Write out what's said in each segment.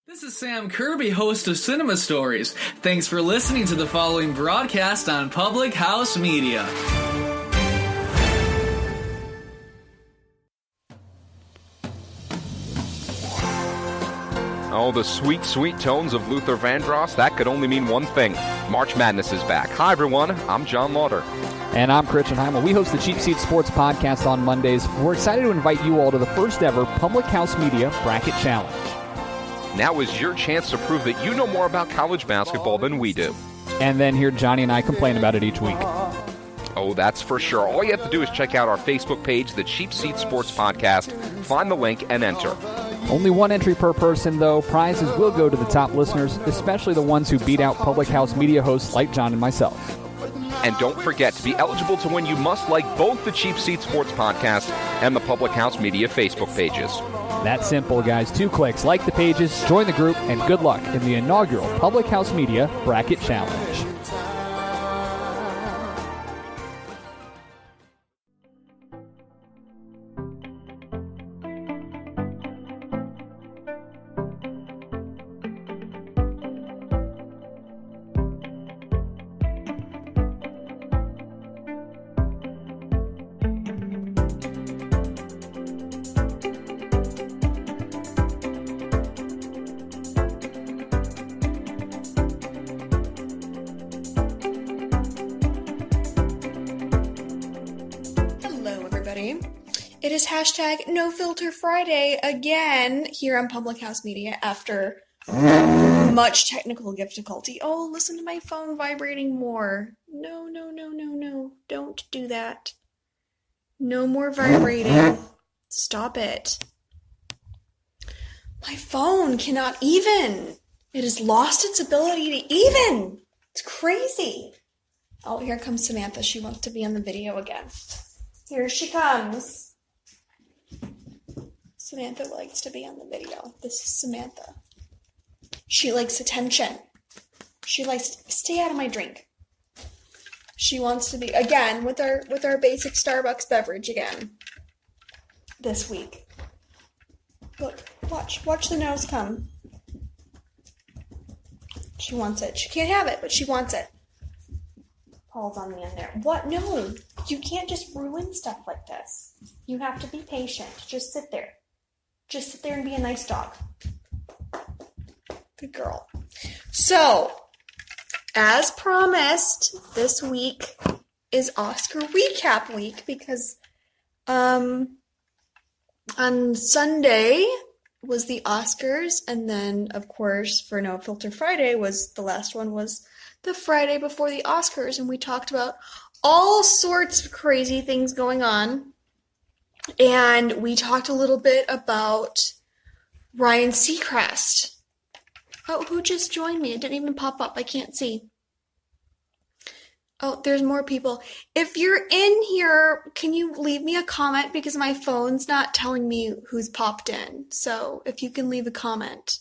This is Sam Kirby, host of Cinema Stories. Thanks for listening to the following broadcast on Public House Media. Oh, the sweet, sweet tones of Luther Vandross. That could only mean one thing. March Madness is back. Hi, everyone. I'm John Lauder. And I'm Christian Heimel. We host the Cheap Seat Sports Podcast on Mondays. We're excited to invite you all to the first ever Public House Media Bracket Challenge. Now is your chance to prove that you know more about college basketball than we do. And then hear Johnny and I complain about it each week. Oh, that's for sure. All you have to do is check out our Facebook page, the Cheap Seat Sports Podcast, find the link, and enter. Only one entry per person, though. Prizes will go to the top listeners, especially the ones who beat out Public House Media hosts like John and myself. And don't forget, to be eligible to win, you must like both the Cheap Seat Sports Podcast and the Public House Media Facebook pages. That's simple, guys. 2 clicks. Like the pages, join the group, and good luck in the inaugural Public House Media Bracket Challenge. It is hashtag nofilterfriday again here on Public House Media after much technical difficulty. Oh, listen to my phone vibrating more. No. Don't do that. No more vibrating. Stop it. My phone cannot even. It has lost its ability to even. It's crazy. Oh, here comes Samantha. She wants to be on the video again. Here she comes. Samantha likes to be on the video. This is Samantha. She likes attention. She likes to stay out of my drink. She wants to be again with our basic Starbucks beverage again this week. Look, watch the nose come. She wants it. She can't have it, but she wants it. Paul's on the end there. What? No, you can't just ruin stuff like this. You have to be patient. Just sit there. Just sit there and be a nice dog. Good girl. So, as promised, this week is Oscar recap week because on Sunday was the Oscars, and then, of course, for No Filter Friday was the last one was the Friday before the Oscars, and we talked about all sorts of crazy things going on. And we talked a little bit about Ryan Seacrest. Oh, who just joined me? It didn't even pop up. I can't see. Oh, there's more people. If you're in here, can you leave me a comment? Because my phone's not telling me who's popped in. So if you can leave a comment,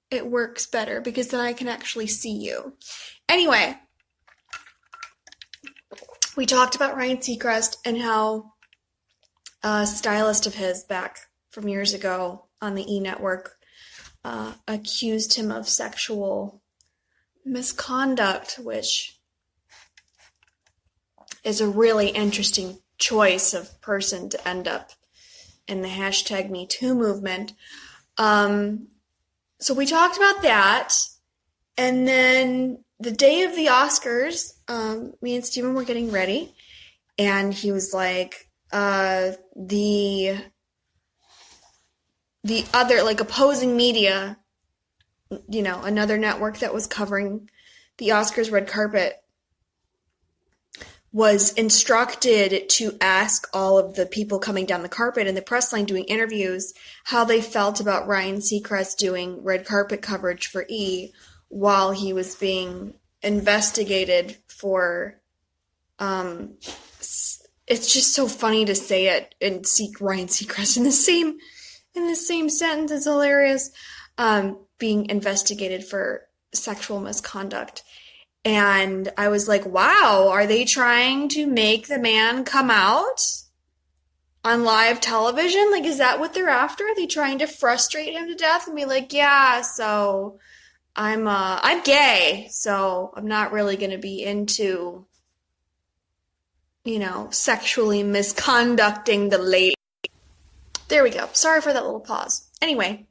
it works better because then I can actually see you. Anyway, we talked about Ryan Seacrest and how a stylist of his back from years ago on the E! Network accused him of sexual misconduct, which is a really interesting choice of person to end up in the hashtag #MeToo movement. So we talked about that, and then the day of the Oscars, me and Steven were getting ready, and he was like, the other, like, opposing media, you know, another network that was covering the Oscars red carpet was instructed to ask all of the people coming down the carpet in the press line doing interviews how they felt about Ryan Seacrest doing red carpet coverage for E! While he was being investigated for, it's just so funny to say it and see Ryan Seacrest in the same sentence. It's hilarious. Being investigated for sexual misconduct. And I was like, wow, are they trying to make the man come out? on live television? Like, is that what they're after? Are they trying to frustrate him to death and be like, yeah, so I'm gay, so I'm not really gonna be into, sexually misconducting the lady. There we go. Sorry for that little pause. Anyway,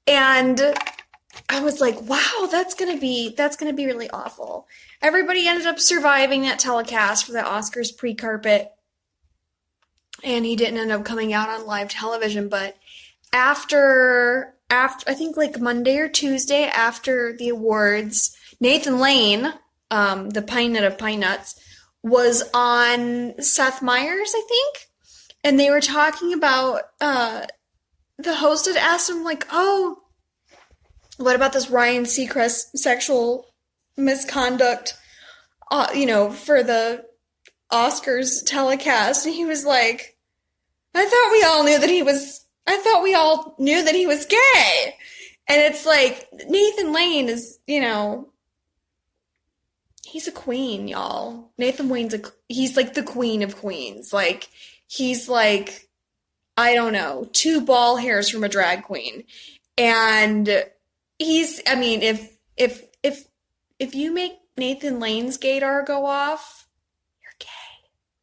and I was like, wow, that's gonna be really awful. Everybody ended up surviving that telecast for the Oscars pre-carpet, and he didn't end up coming out on live television. But after I think like Monday or Tuesday after the awards, Nathan Lane, the Pine Nut of Pine Nuts, was on Seth Meyers, I think, and they were talking about the host had asked him like, oh, what about this Ryan Seacrest sexual misconduct, for the Oscars telecast? And he was like, I thought we all knew that he was gay. And it's like, Nathan Lane is, he's a queen, y'all. Nathan Lane's he's like the queen of queens. Like, he's like, I don't know, 2 ball hairs from a drag queen. And if you make Nathan Lane's gaydar go off, you're gay.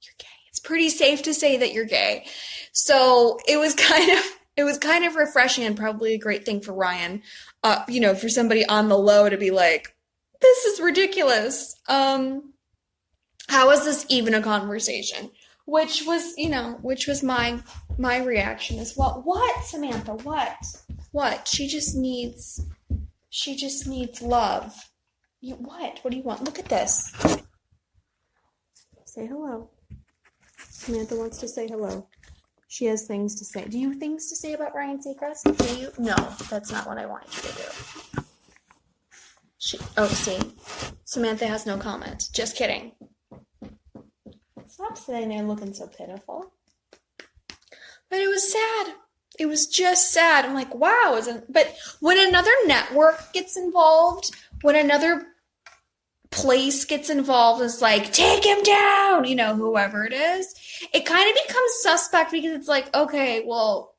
You're gay. It's pretty safe to say that you're gay. So it was kind of refreshing and probably a great thing for Ryan, for somebody on the low to be like, this is ridiculous. How is this even a conversation? Which was my reaction as well. What, Samantha? What? She just needs love. What do you want? Look at this. Say hello. Samantha wants to say hello. She has things to say. Do you have things to say about Ryan Seacrest? Do you? No, that's not what I wanted you to do. See. Samantha has no comment. Just kidding. Stop sitting there looking so pitiful. But it was sad. It was just sad. I'm like, wow. But when another network gets involved, when another place gets involved, it's like, take him down, whoever it is, it kind of becomes suspect because it's like, okay, well,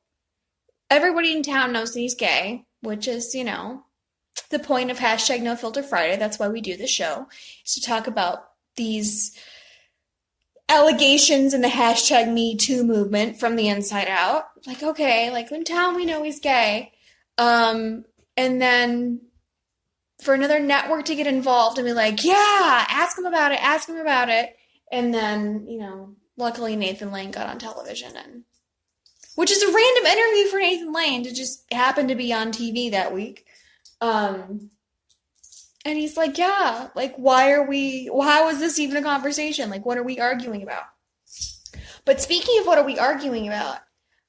everybody in town knows that he's gay, which is, the point of #NoFilterFriday. That's why we do the show, is to talk about these allegations in the #MeToo movement from the inside out. Like, okay, like in town we know he's gay. And then for another network to get involved and be like, yeah, ask him about it. And then, luckily Nathan Lane got on television, which is a random interview for Nathan Lane to just happen to be on TV that week. And he's like, yeah, like, how is this even a conversation? Like, what are we arguing about? But speaking of what are we arguing about,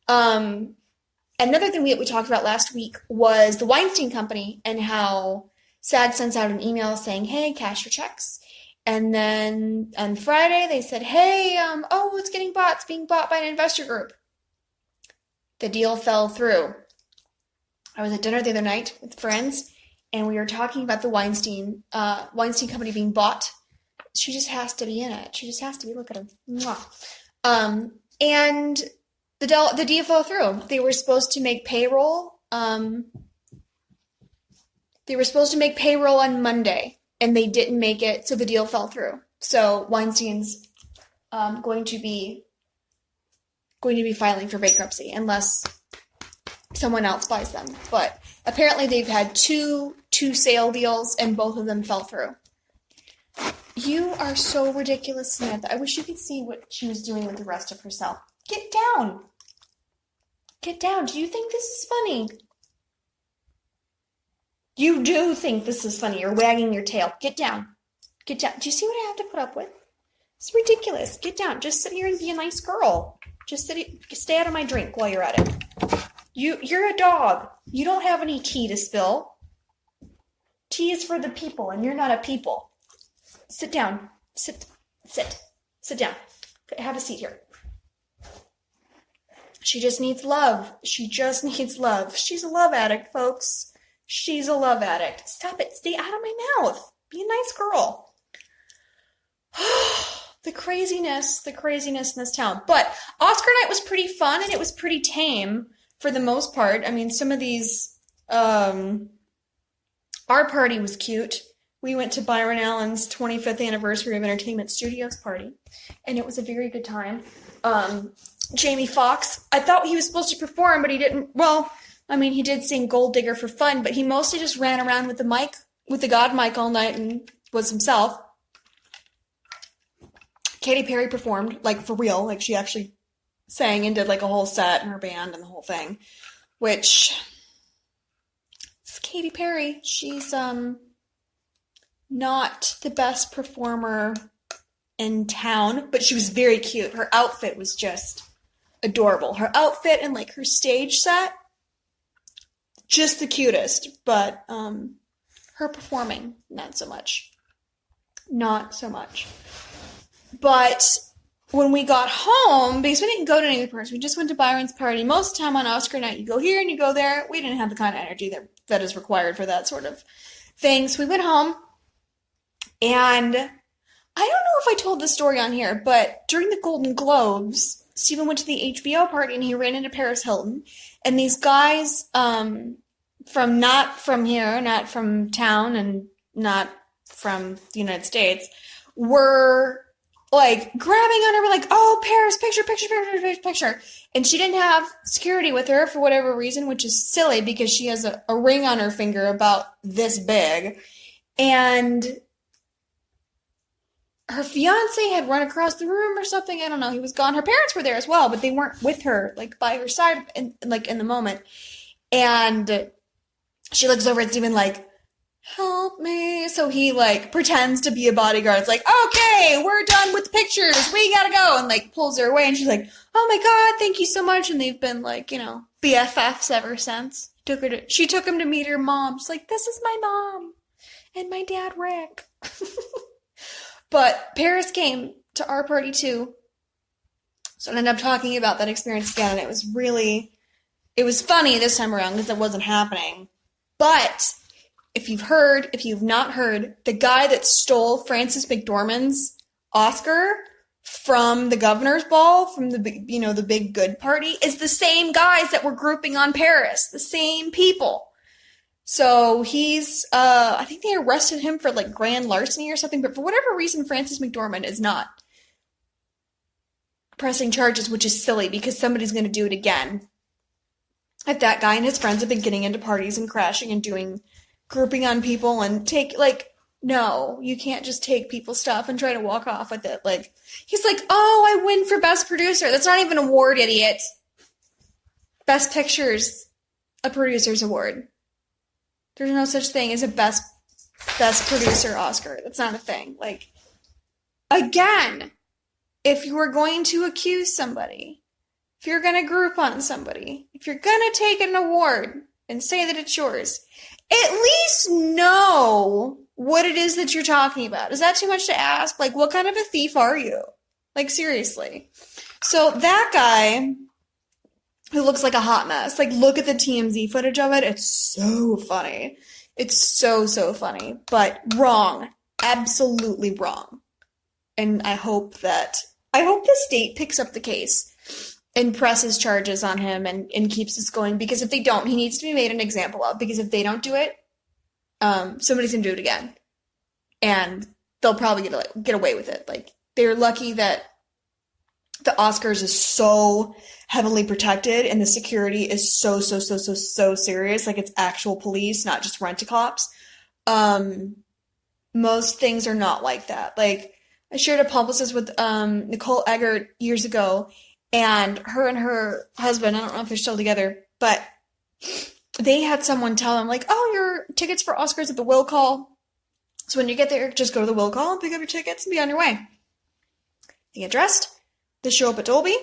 another thing that we talked about last week was the Weinstein Company and how SAG sends out an email saying, hey, cash your checks. And then on Friday, they said, hey, it's getting bought. It's being bought by an investor group. The deal fell through. I was at dinner the other night with friends, and we were talking about the Weinstein Company being bought. She just has to be in it. She just has to be. Look at her. Mwah. And the deal fell through. They were supposed to make payroll. They were supposed to make payroll on Monday, and they didn't make it, so the deal fell through. So Weinstein's going to be filing for bankruptcy unless someone else buys them. But apparently they've had two sale deals, and both of them fell through. You are so ridiculous, Samantha. I wish you could see what she was doing with the rest of herself. Get down. Get down. Do you think this is funny? You do think this is funny. You're wagging your tail. Get down. Get down. Do you see what I have to put up with? It's ridiculous. Get down. Just sit here and be a nice girl. Just stay out of my drink while you're at it. You're a dog. You don't have any tea to spill. Tea is for the people, and you're not a people. Sit down. Sit down. Have a seat here. She just needs love. She's a love addict, folks. She's a love addict. Stop it. Stay out of my mouth. Be a nice girl. The craziness in this town. But Oscar night was pretty fun, and it was pretty tame for the most part. I mean, some of these, our party was cute. We went to Byron Allen's 25th anniversary of Entertainment Studios party, and it was a very good time. Jamie Foxx, I thought he was supposed to perform, but he didn't. Well, I mean, he did sing Gold Digger for fun, but he mostly just ran around with the mic, with the God mic all night and was himself. Katy Perry performed, like, for real. Like, she actually sang and did, like, a whole set and her band and the whole thing. Which, it's Katy Perry. She's, not the best performer in town, but she was very cute. Her outfit was just adorable. Her outfit and, like, her stage set, just the cutest. But, her performing, not so much. Not so much. But when we got home, because we didn't go to any parties, we just went to Byron's party. Most of the time on Oscar night, you go here and you go there. We didn't have the kind of energy that is required for that sort of thing. So we went home, and I don't know if I told this story on here, but during the Golden Globes, Steven went to the HBO party and he ran into Paris Hilton. And these guys not from here, not from town, and not from the United States, were like grabbing on her, like, oh, Paris, picture. And she didn't have security with her for whatever reason, which is silly because she has a ring on her finger about this big. And her fiance had run across the room or something. I don't know. He was gone. Her parents were there as well, but they weren't with her, like, by her side, in the moment. And she looks over at Steven like, help me. So he, like, pretends to be a bodyguard. It's like, okay, we're done with the pictures. We gotta go. And, like, pulls her away. And she's like, oh my God, thank you so much. And they've been, like, BFFs ever since. She took him to meet her mom. She's like, this is my mom. And my dad, Rick. But Paris came to our party too. So I ended up talking about that experience again. And it was funny this time around because it wasn't happening. But if you've not heard, the guy that stole Frances McDormand's Oscar from the governor's ball, from the big good party, is the same guys that were grouping on Paris. The same people. So he's, I think they arrested him for, like, grand larceny or something, but for whatever reason, Frances McDormand is not pressing charges, which is silly because somebody's going to do it again. If that guy and his friends have been getting into parties and crashing and grouping on people and no, you can't just take people's stuff and try to walk off with it. Like, he's like, oh, I win for Best Producer. That's not even an award, idiot. Best Picture's a producer's award. There's no such thing as a best producer Oscar. That's not a thing. Like, again, if you are going to accuse somebody, if you're going to group on somebody, if you're going to take an award and say that it's yours, at least know what it is that you're talking about. Is that too much to ask? Like, what kind of a thief are you? Like, seriously. So that guy who looks like a hot mess. Like, look at the TMZ footage of it. It's so funny. It's so, so funny. But wrong. Absolutely wrong. And I hope the state picks up the case and presses charges on him and keeps this going. Because if they don't, he needs to be made an example of. Because if they don't do it, somebody's going to do it again. And they'll probably get away with it. Like, they're lucky that the Oscars is so heavily protected and the security is so serious. Like, it's actual police, not just rent-a-cops. Most things are not like that. Like, I shared a publicist with Nicole Eggert years ago, and her husband, I don't know if they're still together, but they had someone tell them, like, oh, your tickets for Oscars at the will call. So when you get there, just go to the will call and pick up your tickets and be on your way. They get dressed. They show up at Dolby.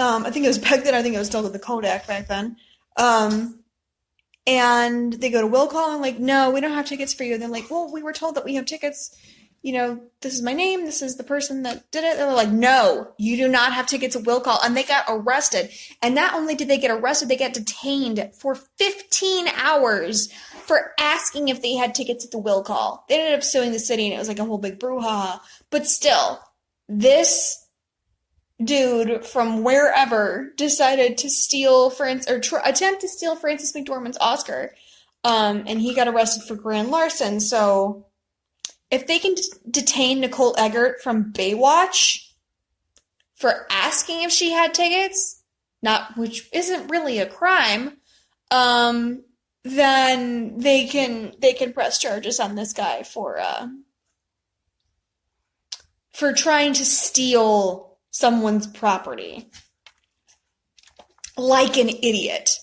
I think it was back then. I think it was still at the Kodak back then. And they go to will call and like, no, we don't have tickets for you. And they're like, well, we were told that we have tickets. This is my name. This is the person that did it. They're like, no, you do not have tickets at will call. And they got arrested. And not only did they get arrested, they got detained for 15 hours for asking if they had tickets at the will call. They ended up suing the city and it was like a whole big brouhaha. But still, this dude from wherever decided to steal attempt to steal Frances McDormand's Oscar, and he got arrested for grand larceny. So if they can detain Nicole Eggert from Baywatch for asking if she had tickets, which isn't really a crime, then they can press charges on this guy for trying to steal someone's property. Like an idiot.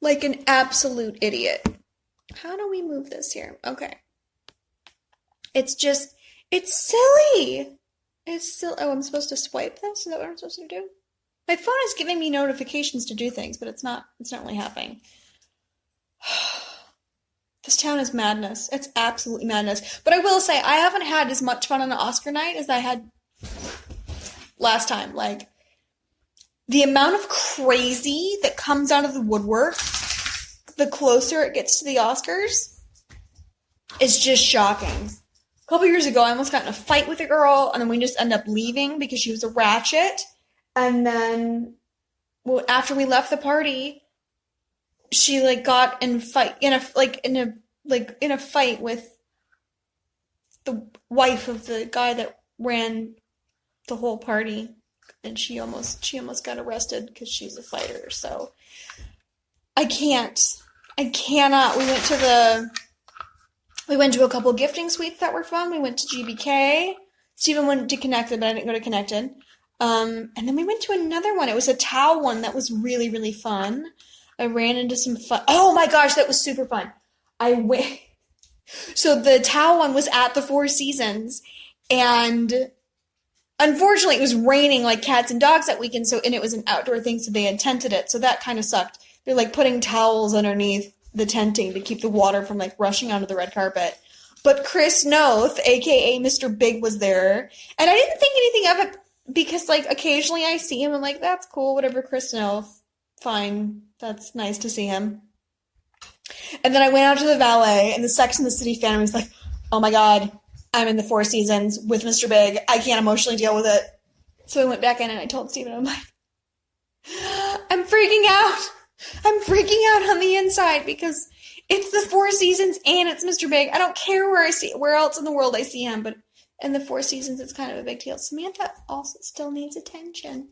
Like an absolute idiot. How do we move this here? Okay. It's silly. It's still. Oh, I'm supposed to swipe this? Is that what I'm supposed to do? My phone is giving me notifications to do things, but it's not really happening. This town is madness. It's absolutely madness. But I will say, I haven't had as much fun on an Oscar night as I had last time. Like, the amount of crazy that comes out of the woodwork, the closer it gets to the Oscars, is just shocking. A couple years ago, I almost got in a fight with a girl, and then we just ended up leaving because she was a ratchet. And then, after we left the party, she got in a fight with the wife of the guy that ran the whole party, and she almost got arrested because she's a fighter. So I cannot. We went to a couple gifting suites that were fun. We went to GBK. Steven went to Connected, but I didn't go to Connected. And then we went to another one. It was a Tao one that was really, really fun. I ran into some fun. Oh my gosh, that was super fun. So the Tao one was at the Four Seasons, and unfortunately it was raining like cats and dogs that weekend, and it was an outdoor thing, so they had tented it, so that kind of sucked. They're putting towels underneath the tenting to keep the water from rushing onto the red carpet. But Chris Noth, aka Mr. Big, was there, and I didn't think anything of it because occasionally I see him and that's cool, whatever, Chris Noth, fine, that's nice to see him. And then I went out to the valet, and the Sex and the City fan was like, oh my god, I'm in the Four Seasons with Mr. Big. I can't emotionally deal with it. So I went back in and I told Steven, I'm like, I'm freaking out. I'm freaking out on the inside because it's the Four Seasons and it's Mr. Big. I don't care where else in the world I see him, but in the Four Seasons, it's kind of a big deal. Samantha also still needs attention.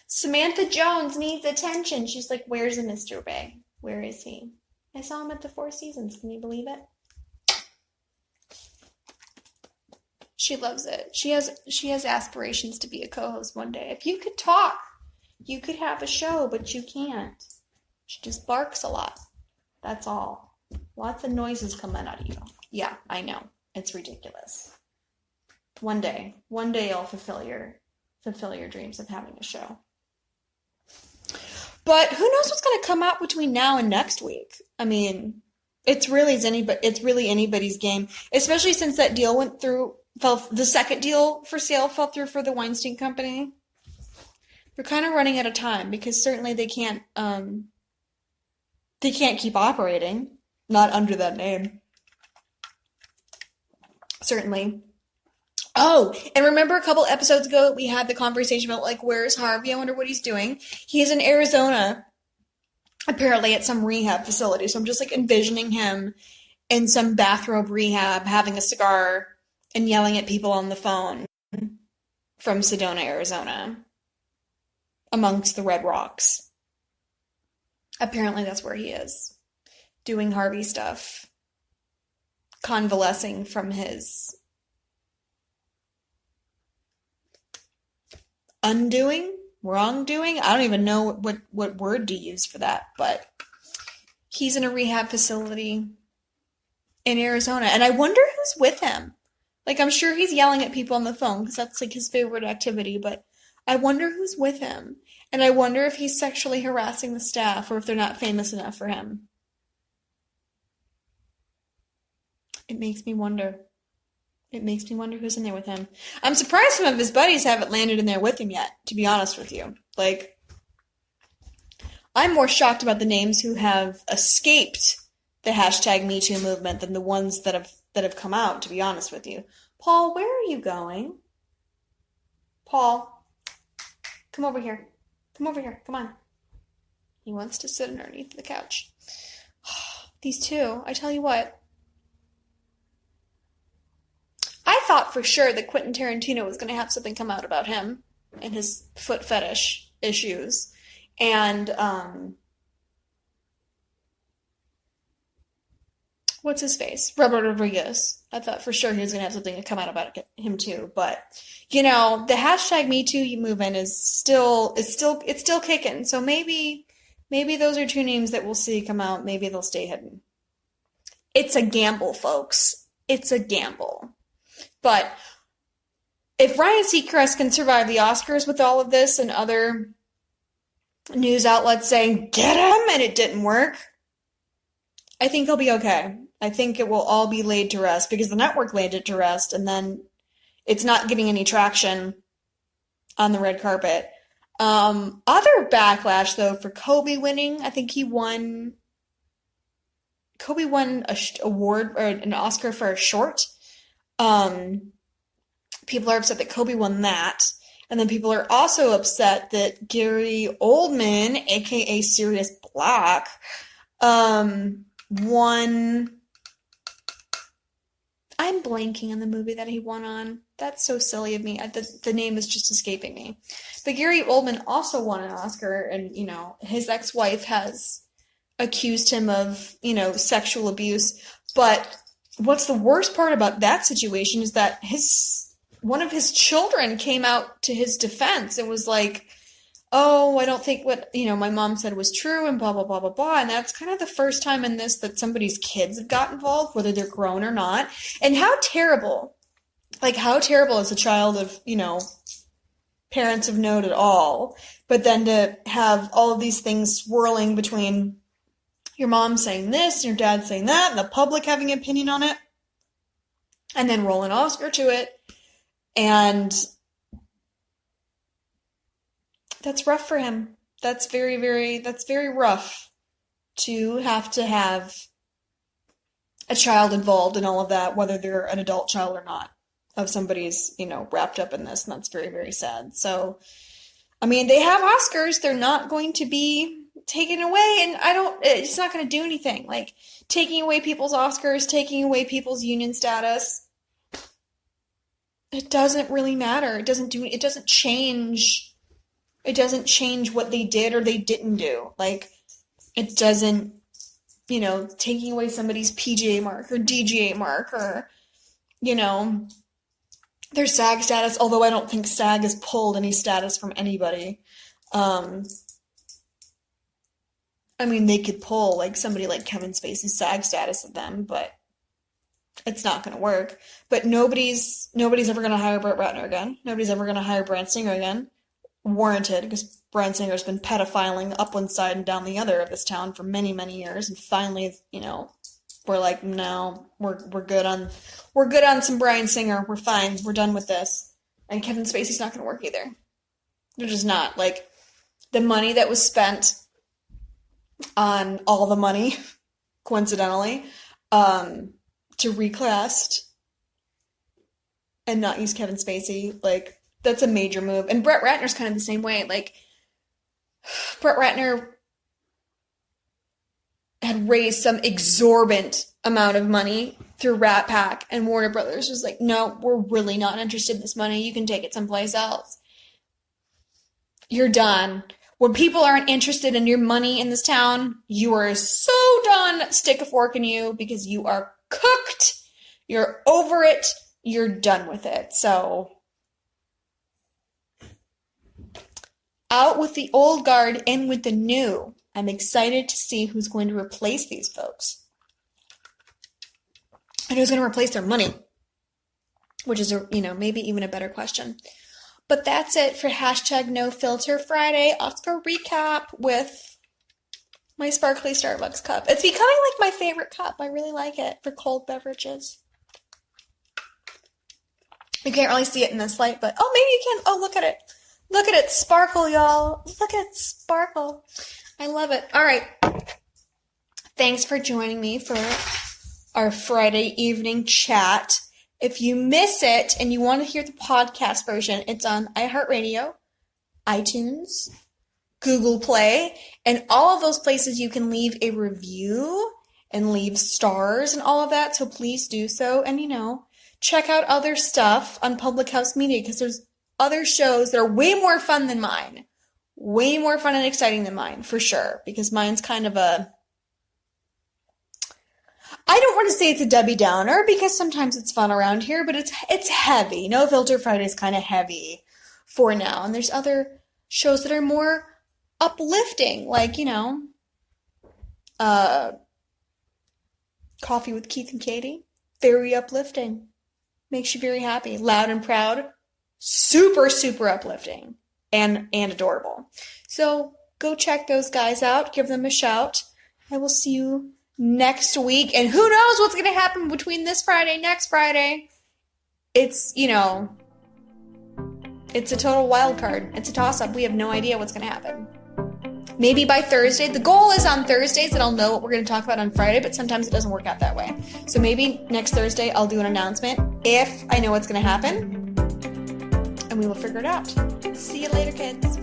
Samantha Jones needs attention. She's like, where's the Mr. Big? Where is he? I saw him at the Four Seasons. Can you believe it? She loves it. She has aspirations to be a co-host one day. If you could talk, you could have a show, but you can't. She just barks a lot. That's all. Lots of noises coming out of you. Yeah, I know. It's ridiculous. One day I'll fulfill your dreams of having a show. But who knows what's going to come out between now and next week? I mean, it's really anybody's game, especially since that deal went through. The second deal for sale fell through for the Weinstein Company. They're kind of running out of time because certainly they can't keep operating, not under that name. Certainly. Oh, and remember a couple episodes ago we had the conversation about where's Harvey? I wonder what he's doing. He's in Arizona, apparently at some rehab facility. So I'm just envisioning him in some bathrobe rehab, having a cigar and yelling at people on the phone from Sedona, Arizona, amongst the red rocks. Apparently that's where he is, doing Harvey stuff, convalescing from his wrongdoing. I don't even know what word to use for that, but he's in a rehab facility in Arizona, and I wonder who's with him. I'm sure he's yelling at people on the phone because that's his favorite activity, but I wonder who's with him, and I wonder if he's sexually harassing the staff or if they're not famous enough for him. It makes me wonder. It makes me wonder who's in there with him. I'm surprised some of his buddies haven't landed in there with him yet, to be honest with you. I'm more shocked about the names who have escaped the #MeToo movement than the ones that have come out, to be honest with you. Paul, where are you going? Paul, come over here. Come over here. Come on. He wants to sit underneath the couch. These two, I tell you what. I thought for sure that Quentin Tarantino was going to have something come out about him and his foot fetish issues. And, what's his face? Robert Rodriguez. I thought for sure he was going to have something to come out about him too. But, the hashtag #MeToo movement is still kicking. So maybe those are two names that we'll see come out. Maybe they'll stay hidden. It's a gamble, folks. It's a gamble. But if Ryan Seacrest can survive the Oscars with all of this and other news outlets saying, get him, and it didn't work, I think he'll be okay. I think it will all be laid to rest because the network laid it to rest, and then it's not getting any traction on the red carpet. Other backlash, though, for Kobe winning, I think Kobe won an award or an Oscar for a short. People are upset that Kobe won that. And then people are also upset that Gary Oldman, aka Sirius Black, won. I'm blanking on the movie that he won on. That's so silly of me. The name is just escaping me. But Gary Oldman also won an Oscar, and, his ex-wife has accused him of, sexual abuse. But what's the worst part about that situation is that one of his children came out to his defense and was like, oh, I don't think what, my mom said was true and blah, blah, blah, blah, blah. And that's kind of the first time in this that somebody's kids have got involved, whether they're grown or not. And how terrible is a child of, parents of note at all. But then to have all of these things swirling between your mom saying this, and your dad saying that, and the public having an opinion on it, and then roll an Oscar to it. And that's rough for him. That's very rough to have a child involved in all of that, whether they're an adult child or not, of somebody's, wrapped up in this, and that's very, very sad. So, they have Oscars. They're not going to be taken away, and it's not going to do anything. Like, taking away people's Oscars, taking away people's union status, it doesn't really matter. It doesn't change what they did or they didn't do. Like, it doesn't, taking away somebody's PGA mark or DGA mark or, their SAG status, although I don't think SAG has pulled any status from anybody. They could pull, somebody like Kevin Spacey's SAG status of them, but it's not going to work. But nobody's ever going to hire Brett Ratner again. Nobody's ever going to hire Bryan Singer again. Warranted, because Bryan Singer's been pedophiling up one side and down the other of this town for many, many years, and finally, we're like, no, we're good on some Bryan Singer. We're fine. We're done with this. And Kevin Spacey's not going to work either. They're just not. Like, the money that was spent on all the money, coincidentally, to recast and not use Kevin Spacey, that's a major move. And Brett Ratner's kind of the same way. Brett Ratner had raised some exorbitant amount of money through Rat Pack, and Warner Brothers was like, no, we're really not interested in this money. You can take it someplace else. You're done. When people aren't interested in your money in this town, you are so done. Stick a fork in you because you are cooked. You're over it. You're done with it. So, out with the old guard, in with the new. I'm excited to see who's going to replace these folks. And who's going to replace their money. Which is, maybe even a better question. But that's it for hashtag #NoFilterFriday Oscar recap with my sparkly Starbucks cup. It's becoming like my favorite cup. I really like it for cold beverages. You can't really see it in this light, but maybe you can. Oh, look at it. Look at it sparkle, y'all. Look at it sparkle. I love it. All right. Thanks for joining me for our Friday evening chat. If you miss it and you want to hear the podcast version, it's on iHeartRadio, iTunes, Google Play, and all of those places you can leave a review and leave stars and all of that, so please do so. And, check out other stuff on Public House Media, because there's other shows that are way more fun than mine. Way more fun and exciting than mine, for sure, because mine's kind of I don't want to say it's a Debbie Downer, because sometimes it's fun around here, but it's heavy. No Filter Friday is kind of heavy for now, and there's other shows that are more uplifting, like, Coffee with Keith and Katie. Very uplifting. Makes you very happy. Loud and Proud. Super, super uplifting. And adorable. So go check those guys out. Give them a shout. I will see you next week. And who knows what's going to happen between this Friday, next Friday. It's, it's a total wild card. It's a toss-up. We have no idea what's going to happen. Maybe by Thursday. The goal is on Thursdays that I'll know what we're going to talk about on Friday, but sometimes it doesn't work out that way. So maybe next Thursday I'll do an announcement if I know what's going to happen, and we will figure it out. See you later, kids.